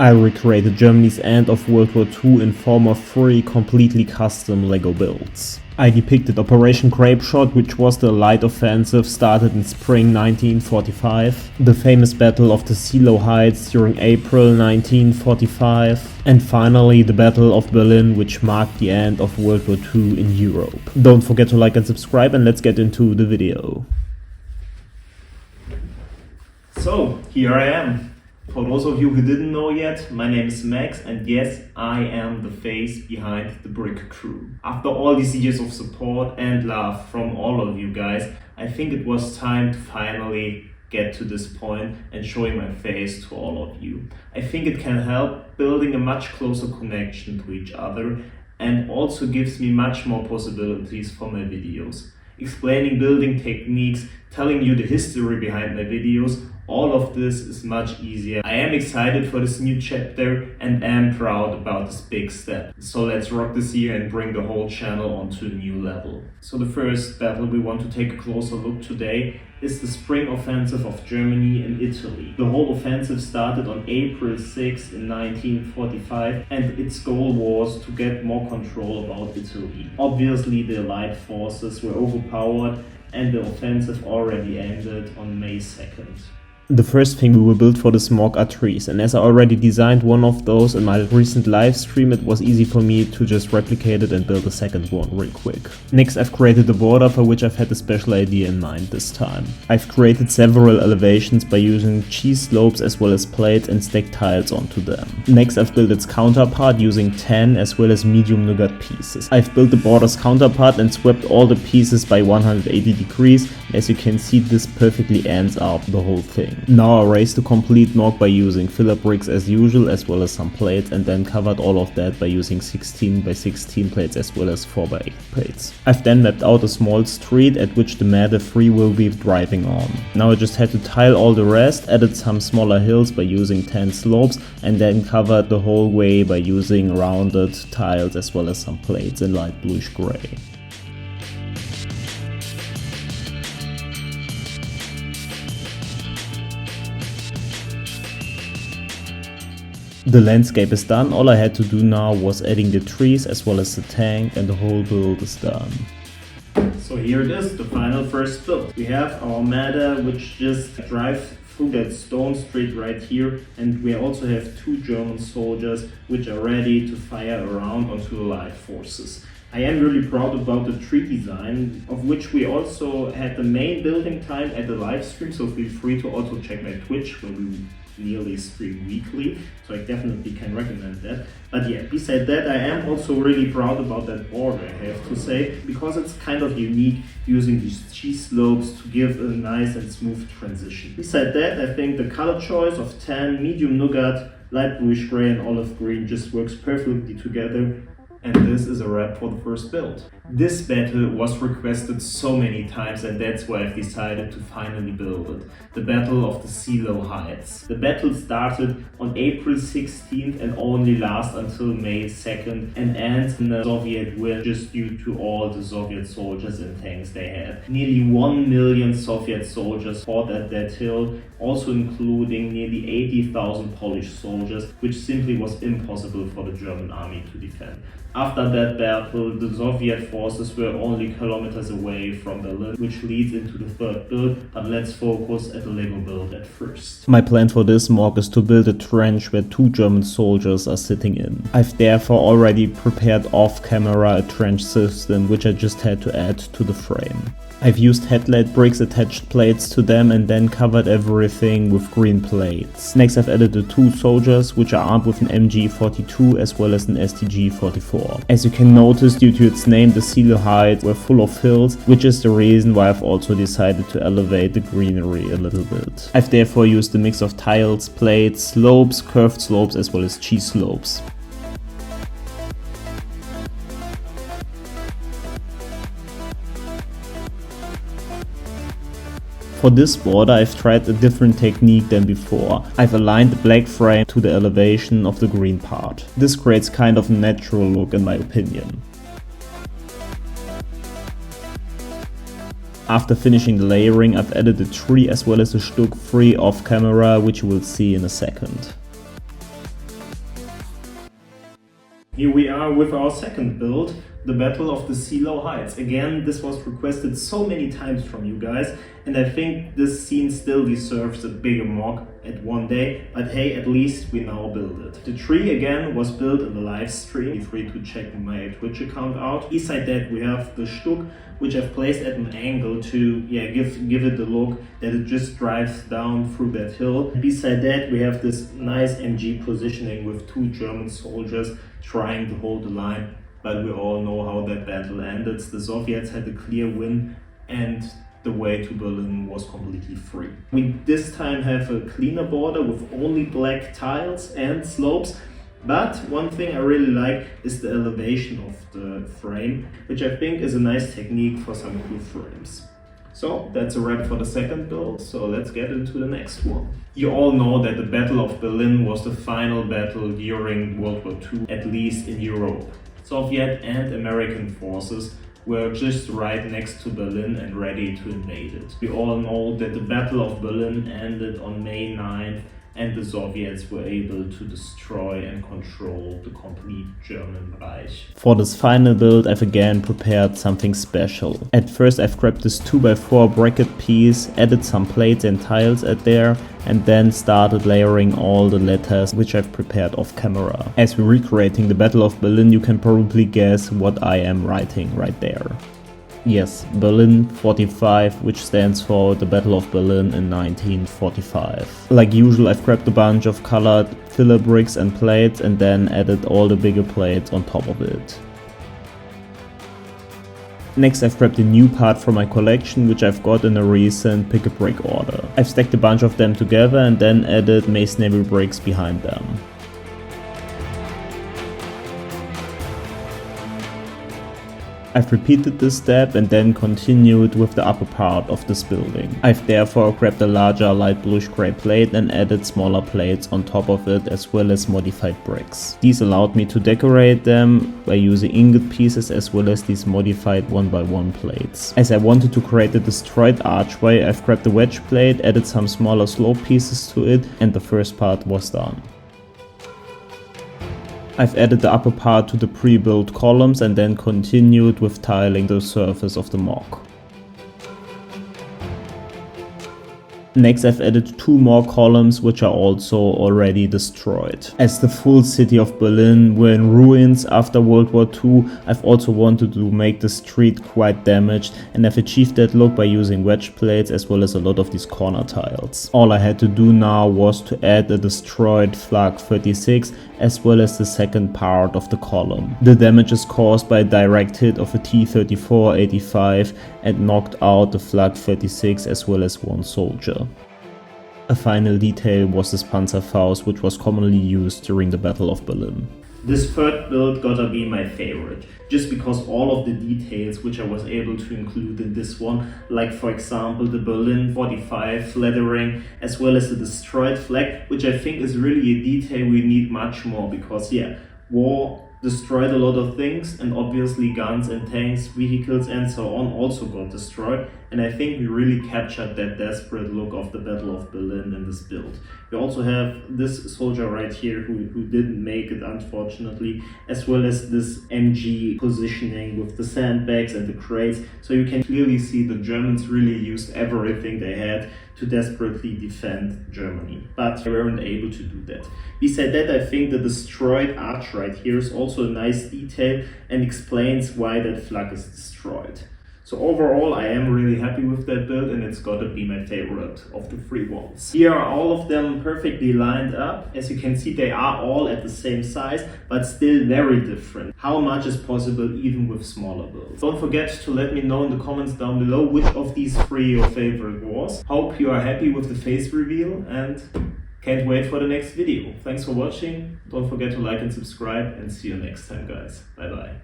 I recreated Germany's end of World War II in form of 3 completely custom LEGO builds. I depicted Operation Grapeshot, which was the Allied offensive started in spring 1945, the famous Battle of the Seelow Heights during April 1945, and finally the Battle of Berlin, which marked the end of World War II in Europe. Don't forget to like and subscribe, and let's get into the video. So, here I am. For those of you who didn't know yet, my name is Max, and yes, I am the face behind the Brick Crew. After all these years of support and love from all of you guys, I think it was time to finally get to this point and showing my face to all of you. I think it can help building a much closer connection to each other and also gives me much more possibilities for my videos. Explaining building techniques, telling you the history behind my videos, all of this is much easier. I am excited for this new chapter and am proud about this big step. So let's rock this year and bring the whole channel onto a new level. So the first battle we want to take a closer look today is the spring offensive of Germany in Italy. The whole offensive started on April 6 in 1945 and its goal was to get more control about Italy. Obviously the Allied forces were overpowered and the offensive already ended on May 2nd. The first thing we will build for the smog are trees, and as I already designed one of those in my recent live stream, it was easy for me to just replicate it and build a second one real quick. Next, I've created a border for which I've had a special idea in mind this time. I've created several elevations by using cheese slopes as well as plates and stacked tiles onto them. Next, I've built its counterpart using tan as well as medium nougat pieces. I've built the border's counterpart and swept all the pieces by 180 degrees. As you can see, this perfectly ends up the whole thing. Now I raised the complete knock by using filler bricks as usual as well as some plates, and then covered all of that by using 16 by 16 plates as well as 4 by 8 plates. I've then mapped out a small street at which the Mad 3 will be driving on. Now I just had to tile all the rest, added some smaller hills by using tan slopes, and then covered the whole way by using rounded tiles as well as some plates in light bluish gray. The landscape is done, all I had to do now was adding the trees as well as the tank, and the whole build is done. So here it is, the final first build. We have our Mada, which just drives through that stone street right here, and we also have 2 German soldiers which are ready to fire around onto the Allied forces. I am really proud about the tree design, of which we also had the main building time at the live stream, so feel free to also check my Twitch where we nearly stream weekly, so I definitely can recommend that. But yeah, beside that, I am also really proud about that border, I have to say, because it's kind of unique using these cheese slopes to give a nice and smooth transition. Beside that, I think the color choice of tan, medium nougat, light bluish gray and olive green just works perfectly together. And this is a wrap for the first build. This battle was requested so many times, and that's why I've decided to finally build it. The Battle of the Seelow Heights. The battle started on April 16th and only lasts until May 2nd and ends in a Soviet win just due to all the Soviet soldiers and tanks they had. Nearly 1 million Soviet soldiers fought at that hill, also including nearly 80,000 Polish soldiers, which simply was impossible for the German army to defend. After that battle, the Soviet forces were only kilometers away from Berlin, which leads into the third build, but let's focus at the LEGO build at first. My plan for this mock is to build a trench where 2 German soldiers are sitting in. I've therefore already prepared off camera a trench system which I just had to add to the frame. I've used headlight bricks, attached plates to them, and then covered everything with green plates. Next, I've added the 2 soldiers, which are armed with an MG42 as well as an STG44. As you can notice, due to its name, the Seelow Heights were full of hills, which is the reason why I've also decided to elevate the greenery a little bit. I've therefore used a mix of tiles, plates, slopes, curved slopes as well as cheese slopes. For this border, I've tried a different technique than before. I've aligned the black frame to the elevation of the green part. This creates kind of a natural look in my opinion. After finishing the layering, I've added a tree as well as a Stuck free off camera, which you will see in a second. Here we are with our second build, the Battle of the Seelow Heights. Again, this was requested so many times from you guys, and I think this scene still deserves a bigger mock at one day, but hey, at least we now build it. The tree again was built in the live stream. Feel free to check my Twitch account out. Beside that we have the Stuck, which I've placed at an angle to give it the look that it just drives down through that hill. Beside that we have this nice MG positioning with two German soldiers trying to hold the line, but we all know how that battle ended. The Soviets had a clear win and the way to Berlin was completely free. We this time have a cleaner border with only black tiles and slopes, but one thing I really like is the elevation of the frame, which I think is a nice technique for some cool frames. So that's a wrap for the second build, so let's get into the next one. You all know that the Battle of Berlin was the final battle during World War II, at least in Europe. Soviet and American forces were just right next to Berlin and ready to invade it. We all know that the Battle of Berlin ended on May 9th and the Soviets were able to destroy and control the complete German Reich. For this final build I've again prepared something special. At first I've grabbed this 2x4 bracket piece, added some plates and tiles at there, and then started layering all the letters which I've prepared off camera. As we're recreating the Battle of Berlin, you can probably guess what I am writing right there. Yes, Berlin 45, which stands for the Battle of Berlin in 1945. Like usual, I've grabbed a bunch of colored filler bricks and plates and then added all the bigger plates on top of it. Next I've grabbed a new part from my collection which I've got in a recent pick a brick order. I've stacked a bunch of them together and then added masonry bricks behind them. I've repeated this step and then continued with the upper part of this building. I've therefore grabbed a larger light bluish grey plate and added smaller plates on top of it as well as modified bricks. These allowed me to decorate them by using ingot pieces as well as these modified 1x1 plates. As I wanted to create a destroyed archway, I've grabbed a wedge plate, added some smaller slope pieces to it, and the first part was done. I've added the upper part to the pre-built columns and then continued with tiling the surface of the mock. Next I've added two more columns which are also already destroyed. As the full city of Berlin were in ruins after World War II, I've also wanted to make the street quite damaged, and I've achieved that look by using wedge plates as well as a lot of these corner tiles. All I had to do now was to add a destroyed Flak 36 as well as the second part of the column. The damage is caused by a direct hit of a T-34-85 and knocked out the Flak 36 as well as one soldier. A final detail was this Panzerfaust, which was commonly used during the Battle of Berlin. This third build gotta be my favorite, just because all of the details which I was able to include in this one, like for example the Berlin 45 lettering as well as the destroyed flag, which I think is really a detail we need much more, because war destroyed a lot of things, and obviously guns and tanks, vehicles and so on also got destroyed, and I think we really captured that desperate look of the Battle of Berlin in this build. We also have this soldier right here who didn't make it, unfortunately, as well as this MG positioning with the sandbags and the crates, so you can clearly see the Germans really used everything they had to desperately defend Germany, but they weren't able to do that. Beside that, I think the destroyed arch right here is also a nice detail and explains why that flag is destroyed. So overall, I am really happy with that build, and it's gotta be my favorite of the three ones. Here are all of them perfectly lined up. As you can see, they are all at the same size, but still very different. How much is possible even with smaller builds? Don't forget to let me know in the comments down below which of these three your favorite was. Hope you are happy with the face reveal and can't wait for the next video. Thanks for watching. Don't forget to like and subscribe, and see you next time, guys. Bye bye.